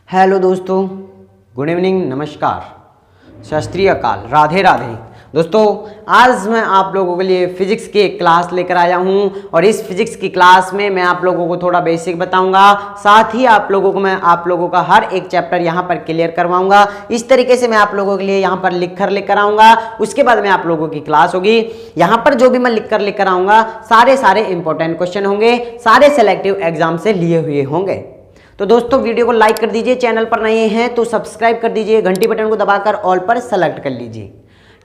Hello दोस्तों, good evening, नमस्कार, सत श्री अकाल, राधे राधे। दोस्तों, आज मैं आप लोगों के लिए फिजिक्स की एक क्लास लेकर आया हूं और इस फिजिक्स की क्लास में मैं आप लोगों को थोड़ा बेसिक बताऊंगा, साथ ही आप लोगों का हर एक चैप्टर यहां पर क्लियर करवाऊंगा। इस तरीके से मैं आप लोगों के लिए यहां पर लिख कर लेकर आऊंगा। उसके बाद में आप लोगों की क्लास होगी। यहां पर जो भी मैं लिख कर लेकर आऊंगा सारे इंपॉर्टेंट क्वेश्चन होंगे, सारे सेलेक्टिव एग्जाम से लिए हुए होंगे। तो दोस्तों, वीडियो को लाइक कर दीजिए, चैनल पर नए हैं तो सब्सक्राइब कर दीजिए, घंटी बटन को दबाकर ऑल पर सेलेक्ट कर लीजिए।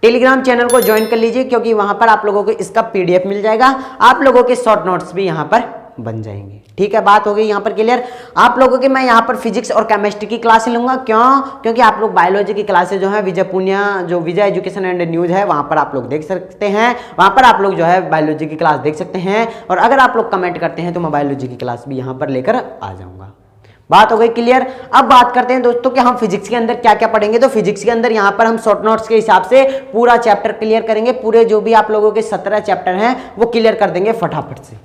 टेलीग्राम चैनल को ज्वाइन कर लीजिए क्योंकि वहां पर आप लोगों को इसका पीडीएफ मिल जाएगा, आप लोगों के शॉर्ट नोट्स भी यहां पर बन जाएंगे। ठीक है, बात हो गई यहां पर क्लियर। आप लोगों के मैं यहां पर फिजिक्स और केमिस्ट्री की क्लासें लूंगा। क्योंकि आप लोग बायोलॉजी की क्लासेस जो है विजय पुनिया, जो विजय एजुकेशन एंड न्यूज है, वहां पर आप लोग देख सकते हैं। वहां पर आप लोग जो है बायोलॉजी की क्लास देख सकते हैं और अगर आप लोग कमेंट करते हैं तो मैं बायोलॉजी की क्लास भी यहां पर लेकर आ जाऊंगा। बात हो गई क्लियर। अब बात करते हैं दोस्तों कि हम फिजिक्स के अंदर क्या क्या पढ़ेंगे। तो फिजिक्स के अंदर यहां पर हम शॉर्ट नोट्स के हिसाब से पूरा चैप्टर क्लियर करेंगे। पूरे जो भी आप लोगों के 17 चैप्टर हैं वो क्लियर कर देंगे फटाफट से।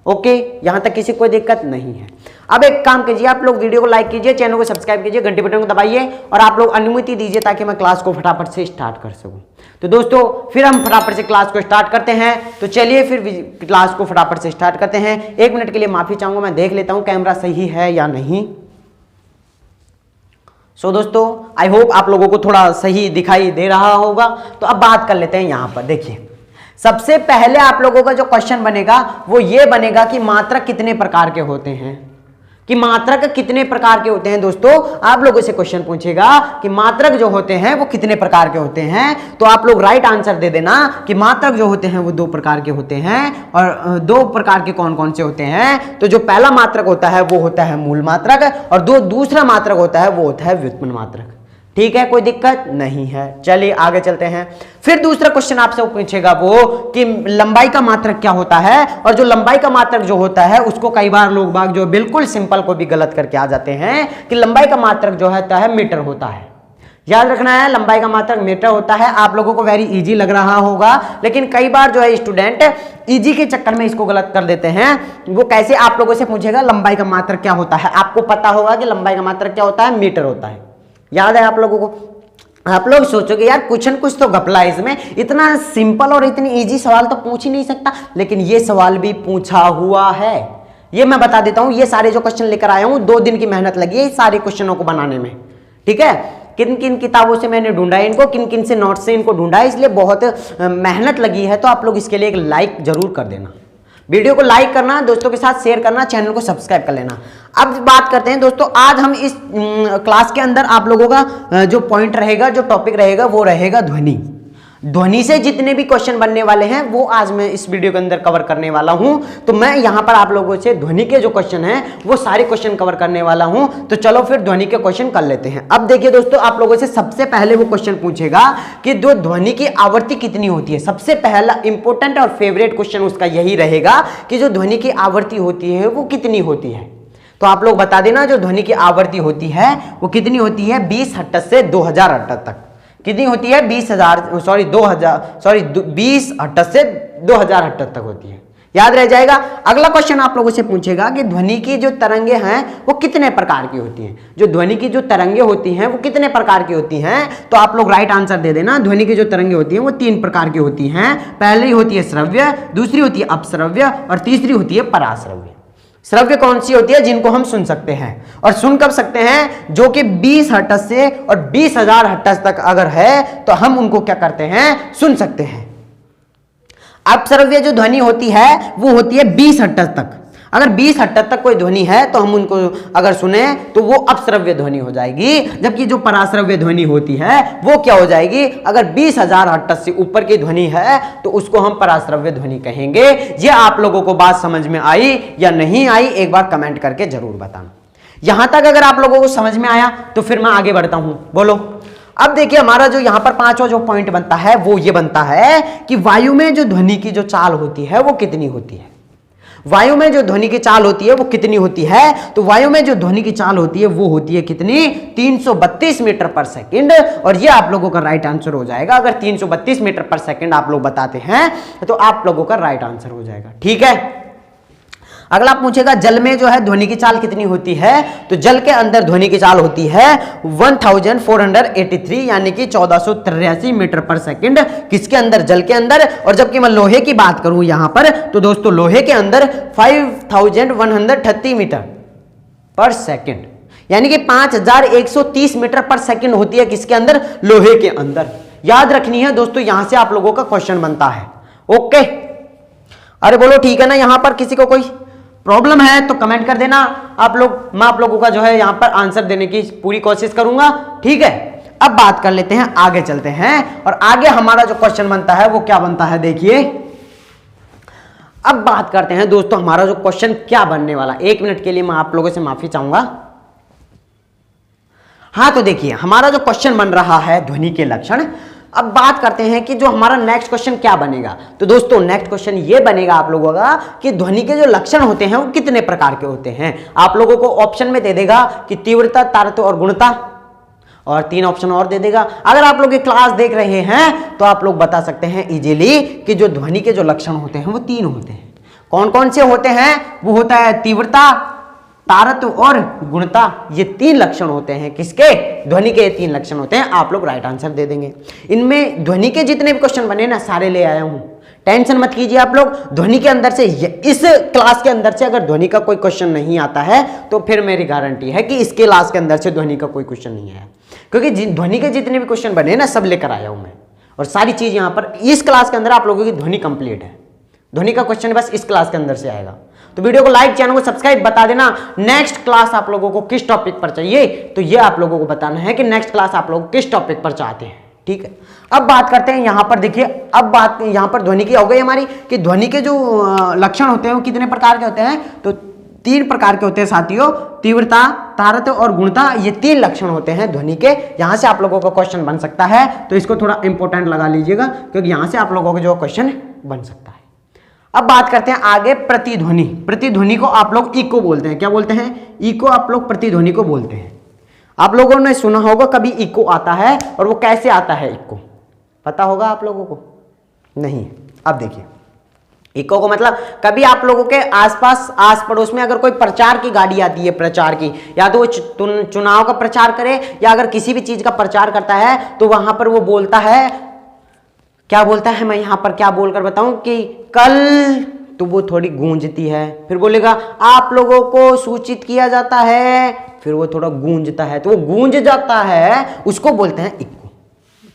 ओके, यहां तक किसी कोई दिक्कत नहीं है। अब एक काम कीजिए, आप लोग वीडियो को लाइक कीजिए, चैनल को सब्सक्राइब कीजिए, घंटी बटन को दबाइए और आप लोग अनुमति दीजिए ताकि मैं क्लास को फटाफट से स्टार्ट कर सकूं। तो दोस्तों, फिर हम फटाफट से क्लास को स्टार्ट करते हैं। तो चलिए फिर क्लास को फटाफट से स्टार्ट करते हैं। 1 मिनट के लिए माफी चाहूंगा, मैं देख लेता हूं कैमरा सही है या नहीं। दोस्तों, आई होप आप लोगों को थोड़ा सही दिखाई दे रहा होगा। तो अब बात कर लेते हैं। यहां पर देखिए, सबसे पहले आप लोगों का जो क्वेश्चन बनेगा वो ये बनेगा कि मात्रक कितने प्रकार के होते हैं, कि मात्रक कितने प्रकार के होते हैं। दोस्तों, आप लोगों से क्वेश्चन पूछेगा कि मात्रक जो होते हैं वो कितने प्रकार के होते हैं, तो आप लोग राइट आंसर दे देना कि मात्रक जो होते हैं वो 2 प्रकार के होते हैं। और 2 प्रकार के कौन कौन से होते हैं? तो जो पहला मात्रक होता है वो होता है मूल मात्रक और दूसरा मात्रक होता है वो होता है व्युत्पन्न मात्रक। ठीक है, कोई दिक्कत नहीं है। चलिए आगे चलते हैं। फिर दूसरा क्वेश्चन आपसे पूछेगा वो कि लंबाई का मात्रक क्या होता है। और जो लंबाई का मात्रक जो होता है उसको कई बार लोग बाग जो बिल्कुल सिंपल को भी गलत करके आ जाते हैं कि लंबाई का मात्रक जो है मीटर होता है। याद रखना है, लंबाई का मात्रक मीटर होता है। आप लोगों को वेरी इजी लग रहा होगा, लेकिन कई बार जो है स्टूडेंट इजी के चक्कर में इसको गलत कर देते हैं। वो कैसे? आप लोगों से पूछेगा लंबाई का मात्रक क्या होता है, आपको पता होगा कि लंबाई का मात्रक क्या होता है, मीटर होता है। याद है आप लोगों को? आप लोग सोचोगे यार क्वेश्चन कुछ तो घपला है इसमें, इतना सिंपल और इतनी इजी सवाल तो पूछ ही नहीं सकता, लेकिन ये सवाल भी पूछा हुआ है। ये मैं बता देता हूं, ये सारे जो क्वेश्चन लेकर आया हूं 2 दिन की मेहनत लगी है इस सारे क्वेश्चनों को बनाने में। ठीक है, किन किन किताबों से मैंने ढूंढा है इनको, किन किन से नोट से इनको ढूंढा है, इसलिए बहुत मेहनत लगी है। तो आप लोग इसके लिए एक लाइक जरूर कर देना, वीडियो को लाइक करना, दोस्तों के साथ शेयर करना, चैनल को सब्सक्राइब कर लेना। अब बात करते हैं दोस्तों, आज हम इस क्लास के अंदर आप लोगों का जो पॉइंट रहेगा, जो टॉपिक रहेगा वो रहेगा ध्वनि। ध्वनि से जितने भी क्वेश्चन बनने वाले हैं वो आज मैं इस वीडियो के अंदर कवर करने वाला हूं। तो मैं यहां पर आप लोगों से ध्वनि के जो क्वेश्चन हैं वो सारे क्वेश्चन कवर करने वाला हूं। तो चलो फिर ध्वनि के क्वेश्चन कर लेते हैं। अब देखिए दोस्तों, आप लोगों से सबसे पहले वो क्वेश्चन पूछेगा कि जो ध्वनि की आवृत्ति कितनी होती है। सबसे पहला इंपॉर्टेंट और फेवरेट क्वेश्चन उसका यही रहेगा कि जो ध्वनि की आवृत्ति होती है वो कितनी होती है। तो आप लोग बता देना, जो ध्वनि की आवृत्ति होती है वो कितनी होती है? 20 हर्ट्ज से 2000 हर्ट्ज तक। कितनी होती है? 20 हर्ट्ज से 2000 हर्ट्ज तक होती है। याद रह जाएगा। अगला क्वेश्चन आप लोगों से पूछेगा कि ध्वनि की जो तरंगे हैं वो कितने प्रकार की होती हैं। जो ध्वनि की जो तरंगे होती हैं वो कितने प्रकार की होती हैं? तो आप लोग राइट आंसर दे देना। ध्वनि की जो तरंगे होती हैं वो 3 प्रकार की होती हैं। पहली होती है श्रव्य, दूसरी होती है अपश्रव्य और तीसरी होती है पराश्रव्य। श्रव्य कौन सी होती है? जिनको हम सुन सकते हैं। और सुन कब सकते हैं? जो कि 20 हर्ट्ज से और 20,000 हर्ट्ज तक अगर है तो हम उनको क्या करते हैं? सुन सकते हैं। अपश्रव्य जो ध्वनि होती है वो होती है 20 हर्ट्ज तक। अगर 20 हर्ट्ज तक कोई ध्वनि है तो हम उनको अगर सुने तो वो अपश्रव्य ध्वनि हो जाएगी। जबकि जो पराश्रव्य ध्वनि होती है वो क्या हो जाएगी? अगर 20,000 हर्ट्ज से ऊपर की ध्वनि है तो उसको हम पराश्रव्य ध्वनि कहेंगे। ये आप लोगों को बात समझ में आई या नहीं आई, एक बार कमेंट करके जरूर बताना। यहां तक अगर आप लोगों को समझ में आया तो फिर मैं आगे बढ़ता हूं। बोलो। अब देखिए, हमारा जो यहां पर 5वां जो पॉइंट बनता है वो ये बनता है कि वायु में जो ध्वनि की जो चाल होती है वो कितनी होती है। वायु में जो ध्वनि की चाल होती है वो कितनी होती है? तो वायु में जो ध्वनि की चाल होती है वो होती है कितनी? 332 मीटर पर सेकंड। और ये आप लोगों का राइट आंसर हो जाएगा। अगर 332 मीटर पर सेकंड आप लोग बताते हैं तो आप लोगों का राइट आंसर हो जाएगा। ठीक है, अगला पूछेगा जल में जो है ध्वनि की चाल कितनी होती है, तो जल के अंदर ध्वनि की चाल होती है 1483 यानी कि 1483 मीटर पर सेकंड। किसके अंदर? जल के अंदर। और जबकि मैं लोहे की बात करूं यहां पर, तो दोस्तों लोहे के अंदर 5130 मीटर पर सेकंड यानी कि 5130 मीटर पर सेकंड होती है किसके अंदर? लोहे के अंदर। याद रखनी है दोस्तों, यहां से आप लोगों का क्वेश्चन बनता है। ओके, अरे बोलो ठीक है ना? यहां पर किसी को कोई प्रॉब्लम है तो कमेंट कर देना आप लोग, मैं आप लोगों का जो है यहां पर आंसर देने की पूरी कोशिश करूंगा। ठीक है, अब बात कर लेते हैं, आगे चलते हैं और आगे हमारा जो क्वेश्चन बनता है वो क्या बनता है देखिए। अब बात करते हैं दोस्तों हमारा जो क्वेश्चन क्या बनने वाला। 1 मिनट के लिए मैं आप लोगों से माफी चाहूंगा। हाँ, तो देखिए हमारा जो क्वेश्चन बन रहा है ध्वनि के लक्षण। अब बात करते हैं कि जो हमारा नेक्स्ट क्वेश्चन क्या बनेगा। तो दोस्तों नेक्स्ट क्वेश्चन ये बनेगा आप लोगों का कि ध्वनि के जो लक्षण होते हैं वो कितने प्रकार के होते हैं। आप लोगों को ऑप्शन में दे देगा कि तीव्रता, तारतम्य और गुणता, और 3 ऑप्शन और दे देगा। अगर आप लोग ये क्लास देख रहे हैं तो आप लोग बता सकते हैं इजीली कि जो ध्वनि के जो लक्षण होते हैं वो 3 होते हैं। कौन कौन से होते हैं? वो होता है तीव्रता, तारतम्य और गुणता। ये 3 लक्षण होते हैं किसके? ध्वनि के 3 लक्षण होते हैं। आप लोग राइट आंसर दे देंगे। इनमें ध्वनि के जितने भी क्वेश्चन बने ना सारे ले आया हूं, टेंशन मत कीजिए आप लोग। ध्वनि के अंदर से, इस क्लास के अंदर से अगर ध्वनि का कोई क्वेश्चन नहीं आता है तो फिर मेरी गारंटी है कि इस क्लास के अंदर से ध्वनि का कोई क्वेश्चन नहीं आया, क्योंकि ध्वनि के जितने भी क्वेश्चन बने ना सब लेकर आया हूं मैं, और सारी चीज यहां पर इस क्लास के अंदर आप लोगों की ध्वनि कंप्लीट है। ध्वनि का क्वेश्चन बस इस क्लास के अंदर से आएगा। तो वीडियो को लाइक, चैनल को सब्सक्राइब, बता देना नेक्स्ट क्लास आप लोगों को किस टॉपिक पर चाहिए। तो ये आप लोगों को बताना है कि नेक्स्ट क्लास आप लोग किस टॉपिक पर चाहते हैं। ठीक है, अब बात करते हैं यहां पर। देखिए अब बात यहां पर ध्वनि की हो गई हमारी कि ध्वनि के जो लक्षण होते हैं वो कितने प्रकार के होते हैं। तो 3 प्रकार के होते हैं साथियों, तीव्रता, तारतम्य और गुणता। ये 3 लक्षण होते हैं ध्वनि के। यहां से आप लोगों का क्वेश्चन बन सकता है, तो इसको थोड़ा इंपॉर्टेंट लगा लीजिएगा क्योंकि यहां से आप लोगों का जो क्वेश्चन बन सकता है। अब बात करते हैं आगे प्रतिध्वनि। प्रतिध्वनि को आप लोग इको बोलते हैं। क्या बोलते हैं? इको आप लोग प्रतिध्वनि को बोलते हैं। आप लोगों ने सुना होगा कभी इको आता है, और वो कैसे आता है इको पता होगा आप लोगों को? नहीं। अब देखिए इको को मतलब कभी आप लोगों के आसपास, आस पड़ोस में अगर कोई प्रचार की गाड़ी आती है, प्रचार की, या तो वो चुनाव का प्रचार करे या अगर किसी भी चीज का प्रचार करता है तो वहां पर वो बोलता है, क्या बोलता है, मैं यहां पर क्या बोलकर बताऊं कि कल, तो वो थोड़ी गूंजती है। फिर बोलेगा आप लोगों को सूचित किया जाता है, फिर वो थोड़ा गूंजता है, तो वो गूंज जाता है, उसको बोलते हैं इको।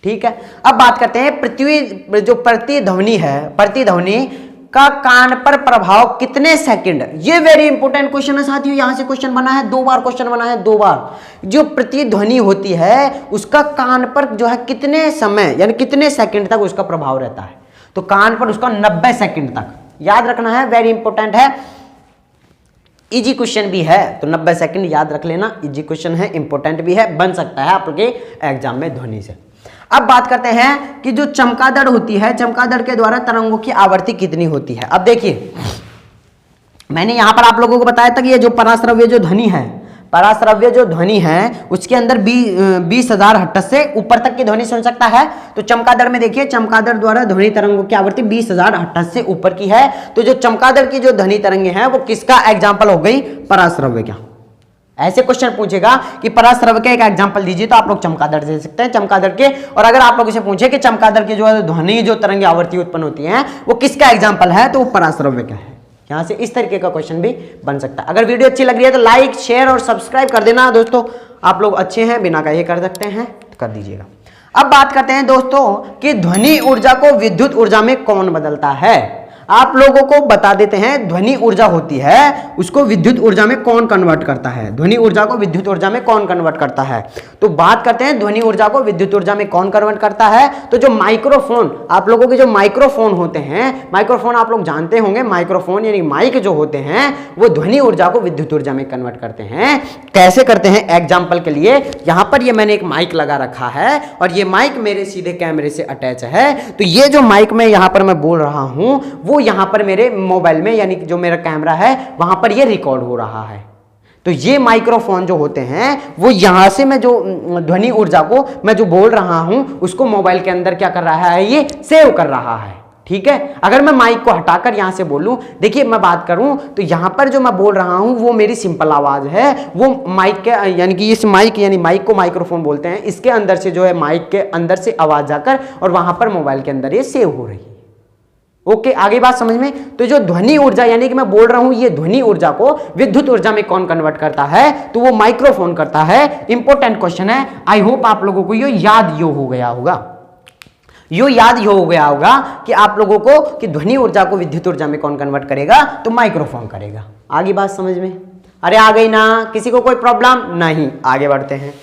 ठीक है, अब बात करते हैं पृथ्वी जो प्रतिध्वनि है, प्रतिध्वनि का कान पर प्रभाव कितने सेकंड। ये वेरी इंपॉर्टेंट क्वेश्चन है साथियों। यहां से क्वेश्चन बना है 2 बार, क्वेश्चन बना है 2 बार। जो प्रतिध्वनि होती है उसका कान पर जो है कितने समय यानी कितने सेकंड तक उसका प्रभाव रहता है। तो कान पर उसका 90 सेकंड तक, याद रखना है, वेरी इंपॉर्टेंट है। इजी क्वेश्चन भी है तो 90 सेकंड याद रख लेना। इजी क्वेश्चन है, इंपॉर्टेंट भी है, बन सकता है आपके एग्जाम में ध्वनि से। अब बात करते हैं कि जो चमगादड़ होती है, चमगादड़ के द्वारा तरंगों की आवृत्ति कितनी होती है। अब देखिए मैंने यहां पर आप लोगों को बताया था कि ये जो पराश्रव्य जो ध्वनि है, पराश्रव्य जो ध्वनि है उसके अंदर 20,000 हर्ट्ज से ऊपर तक की ध्वनि सुन सकता है। तो चमगादड़ में देखिए, चमगादड़ द्वारा ध्वनि तरंगों की आवृत्ति 20,000 हर्ट्ज से ऊपर की है। तो जो चमगादड़ की जो ध्वनि तरंगे हैं वो किसका एग्जाम्पल हो गई? पराश्रव्य का। ऐसे क्वेश्चन पूछेगा कि पराश्रव्य के एक एग्जांपल दीजिए, तो आप लोग चमगादड़ दे सकते हैं, चमगादड़ के। और अगर आप लोग इसे पूछे कि चमगादड़ की जो ध्वनि जो तरंगे आवृत्ति उत्पन्न होती हैं वो किसका एग्जांपल है, तो वो पराश्रव्य का है। यहां से इस तरीके का क्वेश्चन भी बन सकता है। अगर वीडियो अच्छी लग रही है तो लाइक, शेयर और सब्सक्राइब कर देना दोस्तों। आप लोग अच्छे हैं, बिना कहे कर सकते हैं तो कर दीजिएगा। अब बात करते हैं दोस्तों कि ध्वनि ऊर्जा को विद्युत ऊर्जा में कौन बदलता है। आप लोगों को बता देते हैं, ध्वनि ऊर्जा होती है उसको विद्युत ऊर्जा में कौन कन्वर्ट करता है। ध्वनि ऊर्जा को विद्युत ऊर्जा में कौन कन्वर्ट करता है। तो बात करते हैं ध्वनि ऊर्जा को विद्युत ऊर्जा में कौन कन्वर्ट करता है। तो जो माइक्रोफोन, आप लोगों के जो माइक्रोफोन होते हैं, माइक्रोफोन आप लोग जानते होंगे, माइक्रोफोन यानी माइक जो होते हैं वो ध्वनि ऊर्जा को विद्युत ऊर्जा में कन्वर्ट करते हैं। कैसे करते हैं? एग्जाम्पल के लिए यहां पर ये मैंने एक माइक लगा रखा है और ये माइक मेरे सीधे कैमरे से अटैच है। तो ये जो माइक में यहां पर मैं बोल रहा हूं वो यहां पर मेरे मोबाइल में यानी कि जो मेरा कैमरा है वहां पर ये रिकॉर्ड हो रहा है। तो ये माइक्रोफोन जो होते हैं वो यहां से मैं जो ध्वनि ऊर्जा को मैं जो बोल रहा हूं उसको मोबाइल के अंदर क्या कर रहा है, ये सेव कर रहा है। ठीक है। अगर मैं माइक को हटाकर यहां से बोलूं, देखिए मैं बात करूं तो यहां पर जो मैं बोल रहा हूं वो मेरी सिंपल आवाज है, वो माइक के यानी कि इस माइक यानी माइक को माइक्रोफोन बोलते हैं, इसके अंदर से जो है माइक के अंदर से आवाज जाकर और वहां पर मोबाइल के अंदर ये सेव हो रही है। ओके, आगे बात समझ में। तो जो ध्वनि ऊर्जा यानी कि मैं बोल रहा हूं, ये ध्वनि ऊर्जा को विद्युत ऊर्जा में कौन कन्वर्ट करता है, तो वो माइक्रोफोन करता है। इंपॉर्टेंट क्वेश्चन है, आई होप आप लोगों को ये याद हो गया होगा, यो याद हो गया होगा कि आप लोगों को कि ध्वनि ऊर्जा को विद्युत ऊर्जा में कौन कन्वर्ट करेगा, तो माइक्रोफोन करेगा। आगे बात समझ में, अरे आ गई ना, किसी को कोई प्रॉब्लम नहीं, आगे बढ़ते हैं।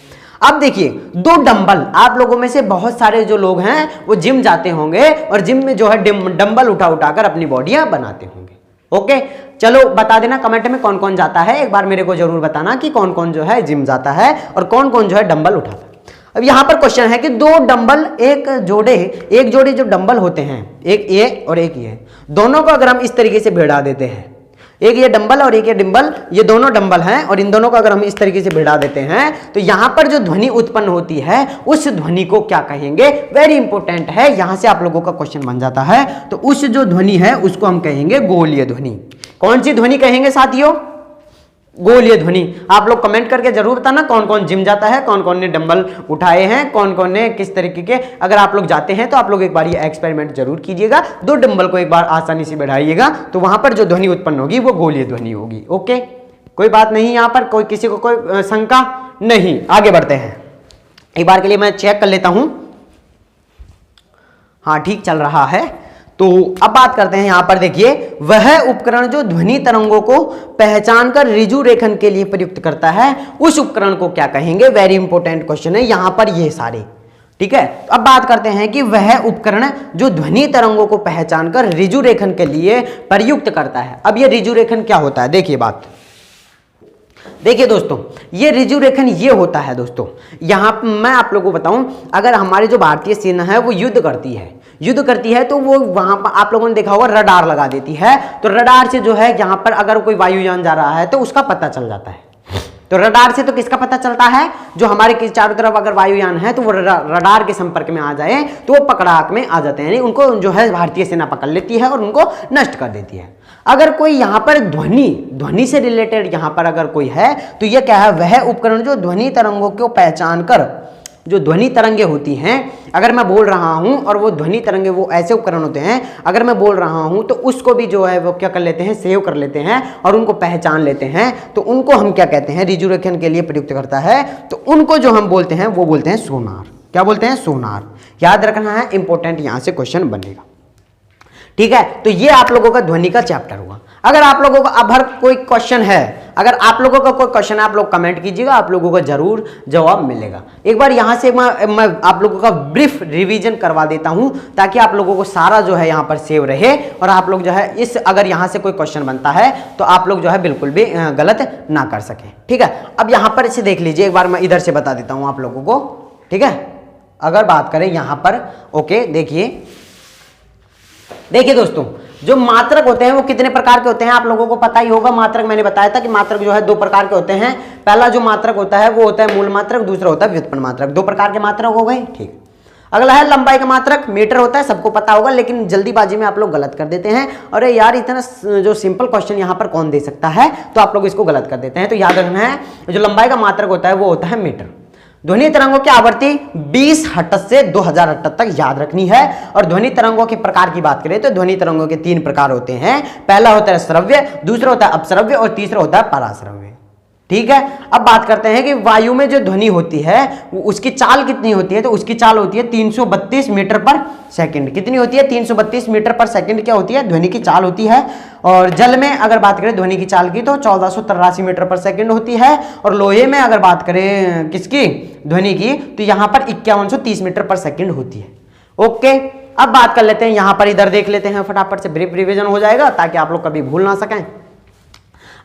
अब देखिए, दो डंबल, आप लोगों में से बहुत सारे जो लोग हैं वो जिम जाते होंगे और जिम में जो है डंबल उठा उठाकर अपनी बॉडियां बनाते होंगे। ओके, चलो बता देना कमेंट में कौन कौन जाता है, एक बार मेरे को जरूर बताना कि कौन कौन जो है जिम जाता है और कौन कौन जो है डंबल उठाता है। अब यहां पर क्वेश्चन है कि दो डंबल, एक जोड़े जो डंबल होते हैं, एक ये और एक ये, दोनों को अगर हम इस तरीके से भिड़ा देते हैं, एक ये डंबल और एक ये डिंबल, ये दोनों डंबल हैं और इन दोनों को अगर हम इस तरीके से भिड़ा देते हैं तो यहां पर जो ध्वनि उत्पन्न होती है उस ध्वनि को क्या कहेंगे, वेरी इंपॉर्टेंट है, यहां से आप लोगों का क्वेश्चन बन जाता है। तो उस जो ध्वनि है उसको हम कहेंगे गोलीय ध्वनि। कौन सी ध्वनि कहेंगे साथियों, गोलीय ध्वनि। आप लोग कमेंट करके जरूर बताना कौन कौन जिम जाता है, कौन कौन ने डंबल उठाए हैं, कौन कौन ने किस तरीके के। अगर आप लोग जाते हैं तो आप लोग एक बार ये एक्सपेरिमेंट जरूर कीजिएगा, दो डंबल को एक बार आसानी से बढ़ाइएगा तो वहां पर जो ध्वनि उत्पन्न होगी वो गोलीय ध्वनि होगी। ओके, कोई बात नहीं, यहां पर कोई किसी को कोई शंका नहीं। आगे बढ़ते हैं, एक बार के लिए मैं चेक कर लेता हूं, हाँ ठीक चल रहा है। तो अब बात करते हैं, यहां पर देखिए, वह उपकरण जो ध्वनि तरंगों को पहचान कर ऋजु रेखन के लिए प्रयुक्त करता है, उस उपकरण को क्या कहेंगे, वेरी इंपॉर्टेंट क्वेश्चन है यहां पर ये सारे, ठीक है। तो अब बात करते हैं कि वह उपकरण जो ध्वनि तरंगों को पहचान कर ऋजु रेखन के लिए प्रयुक्त करता है। अब ये ऋजु रेखन क्या होता है, देखिए बात, देखिए दोस्तों, ये ऋजु रेखन ये होता है दोस्तों, यहां मैं आप लोगों को बताऊं, अगर हमारी जो भारतीय सेना है वो युद्ध करती है तो वो वहां पर आप लोगों ने देखा होगा रडार लगा देती है। तो रडार से जो है यहाँ पर अगर कोई वायुयान जा रहा है तो उसका पता चल जाता है। तो रडार से तो किसका पता चलता है, जो हमारे चारों तरफ अगर वायुयान है तो वो रडार के संपर्क में आ जाए तो वो पकड़ाक में आ जाते हैं, यानी उनको जो है भारतीय सेना पकड़ लेती है और उनको नष्ट कर देती है। अगर कोई यहाँ पर ध्वनि से रिलेटेड यहाँ पर अगर कोई है तो ये क्या है, वह उपकरण जो ध्वनि तरंगों को पहचान कर, जो ध्वनि तरंगे होती हैं, अगर मैं बोल रहा हूं और वो ध्वनि तरंगे वो ऐसे उपकरण होते हैं, अगर मैं बोल रहा हूं तो उसको भी जो है वो क्या कर लेते हैं, सेव कर लेते हैं और उनको पहचान लेते हैं। तो उनको हम क्या कहते हैं, ऋजु रेखन के लिए प्रयुक्त करता है। तो उनको जो हम बोलते हैं वो बोलते हैं सोनार। क्या बोलते हैं, सोनार। याद रखना है, इंपॉर्टेंट यहां से क्वेश्चन बनेगा, ठीक है। तो ये आप लोगों का ध्वनि का चैप्टर हुआ। अगर आप लोगों का अब हर कोई क्वेश्चन है, अगर आप लोगों का कोई क्वेश्चन है आप लोग कमेंट कीजिएगा, आप लोगों को जरूर जवाब मिलेगा। एक बार यहां से मैं आप लोगों का ब्रीफ रिवीजन करवा देता हूं ताकि आप लोगों को सारा जो है यहां पर सेव रहे और आप लोग जो है इस अगर यहां से कोई क्वेश्चन बनता है तो आप लोग जो है बिल्कुल भी गलत ना कर सके, ठीक है। अब यहां पर इसे देख लीजिए, एक बार मैं इधर से बता देता हूं आप लोगों को, ठीक है। अगर बात करें यहां पर, ओके, देखिए दोस्तों, जो मात्रक होते हैं वो कितने प्रकार के होते हैं आप लोगों को पता ही होगा। मात्रक मैंने बताया था कि मात्रक जो है दो प्रकार के होते हैं। पहला जो मात्रक होता है वो होता है मूल मात्रक, दूसरा होता है व्युत्पन्न मात्रक। दो प्रकार के मात्रक हो गए, ठीक। अगला है लंबाई का मात्रक, मीटर होता है, सबको पता होगा, लेकिन जल्दीबाजी में आप लोग गलत कर देते हैं। अरे यार, इतना जो सिंपल क्वेश्चन यहाँ पर कौन दे सकता है, तो आप लोग इसको गलत कर देते हैं। तो याद रखना है, जो लंबाई का मात्रक होता है वो होता है मीटर। ध्वनि तरंगों की आवृत्ति 20 हर्ट्ज से 2000 हर्ट्ज तक याद रखनी है। और ध्वनि तरंगों के प्रकार की बात करें तो ध्वनि तरंगों के 3 प्रकार होते हैं। पहला होता है श्रव्य, दूसरा होता है अपश्रव्य और तीसरा होता है पराश्रव्य, ठीक है। अब बात करते हैं कि वायु में जो ध्वनि होती है वो उसकी चाल कितनी होती है, तो उसकी चाल होती है 332 मीटर पर सेकंड। कितनी होती है, 332 मीटर पर सेकंड क्या होती है, ध्वनि की चाल होती है। और जल में अगर बात करें ध्वनि की चाल की तो 1483 मीटर पर सेकंड होती है। और लोहे में अगर बात करें किसकी, ध्वनि की, तो यहां पर 5130 मीटर पर सेकंड होती है। ओके, अब बात कर लेते हैं यहां पर, इधर देख लेते हैं फटाफट से, ब्रीफ रिवीजन हो जाएगा ताकि आप लोग कभी भूल ना सकें।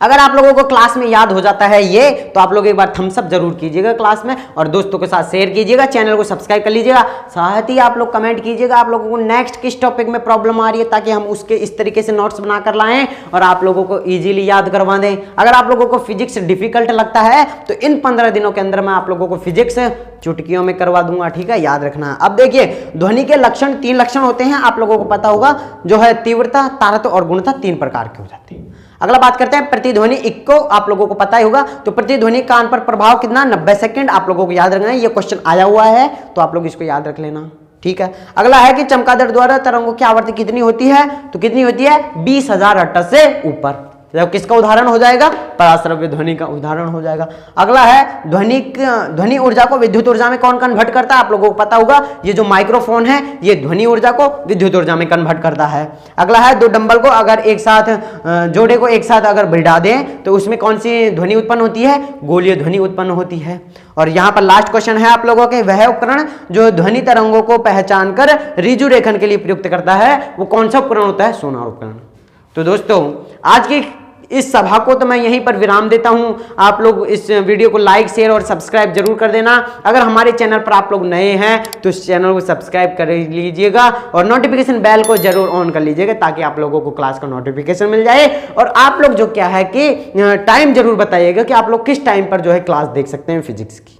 अगर आप लोगों को क्लास में याद हो जाता है ये, तो आप लोग एक बार थम्स अप जरूर कीजिएगा क्लास में, और दोस्तों के साथ शेयर कीजिएगा, चैनल को सब्सक्राइब कर लीजिएगा। साथ ही आप लोग कमेंट कीजिएगा आप लोगों को नेक्स्ट किस टॉपिक में प्रॉब्लम आ रही है, ताकि हम उसके इस तरीके से नोट्स बनाकर लाएं और आप लोगों को इजीली याद करवा दें। अगर आप लोगों को फिजिक्स डिफिकल्ट लगता है तो इन 15 दिनों के अंदर मैं आप लोगों को फिजिक्स चुटकियों में करवा दूंगा, ठीक है, याद रखना। अब देखिए ध्वनि के लक्षण 3 लक्षण होते हैं, आप लोगों को पता होगा, जो है तीव्रता, तारतम्य और गुणता 3 प्रकार के हो जाते हैं। अगला बात करते हैं प्रतिध्वनि इक्को, आप लोगों को पता ही होगा। तो प्रतिध्वनि कान पर प्रभाव कितना, 90 सेकंड, आप लोगों को याद रखना है, ये क्वेश्चन आया हुआ है तो आप लोग इसको याद रख लेना, ठीक है। अगला है कि चमगादड़ द्वारा तरंगों की आवृत्ति कितनी होती है, तो कितनी होती है, 20,000 हर्ट्ज से ऊपर। तो किसका उदाहरण हो जाएगा, पराश्रव्य ध्वनि का उदाहरण हो जाएगा। अगला है ध्वनि ऊर्जा को विद्युत ऊर्जा में कौन कन्वर्ट करता है, आप लोगों को पता होगा, ये जो माइक्रोफोन है ये ध्वनि ऊर्जा को विद्युत ऊर्जा में कन्वर्ट करता है। अगला है 2 डंबल को अगर एक साथ जोड़े को एक साथ अगर भिड़ा दें तो उसमें कौन सी ध्वनि उत्पन्न होती है, गोलीय ध्वनि उत्पन्न होती है। और यहाँ पर लास्ट क्वेश्चन है आप लोगों के, वह उपकरण जो ध्वनि तरंगों को पहचान कर ऋजु रेखन के लिए प्रयुक्त करता है वो कौन सा उपकरण होता है, सोनार उपकरण। तो दोस्तों आज की इस सभा को तो मैं यहीं पर विराम देता हूं। आप लोग इस वीडियो को लाइक शेयर और सब्सक्राइब जरूर कर देना। अगर हमारे चैनल पर आप लोग नए हैं तो इस चैनल को सब्सक्राइब कर लीजिएगा और नोटिफिकेशन बेल को जरूर ऑन कर लीजिएगा, ताकि आप लोगों को क्लास का नोटिफिकेशन मिल जाए। और आप लोग जो क्या है कि टाइम जरूर बताइएगा कि आप लोग किस टाइम पर जो है क्लास देख सकते हैं फिजिक्स की।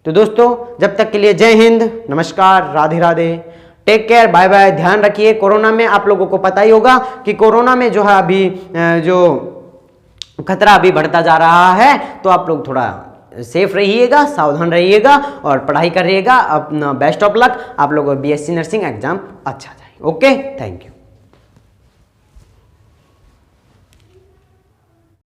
तो दोस्तों जब तक के लिए जय हिंद, नमस्कार, Radhe Radhe, take care, bye bye, ध्यान रखिए। कोरोना में आप लोगों को पता ही होगा कि कोरोना में जो है अभी जो खतरा अभी बढ़ता जा रहा है, तो आप लोग थोड़ा सेफ रहिएगा, सावधान रहिएगा और पढ़ाई करिएगा। अपना बेस्ट ऑफ लक, आप लोगों को BSc नर्सिंग एग्जाम अच्छा जाए। Okay, thank you.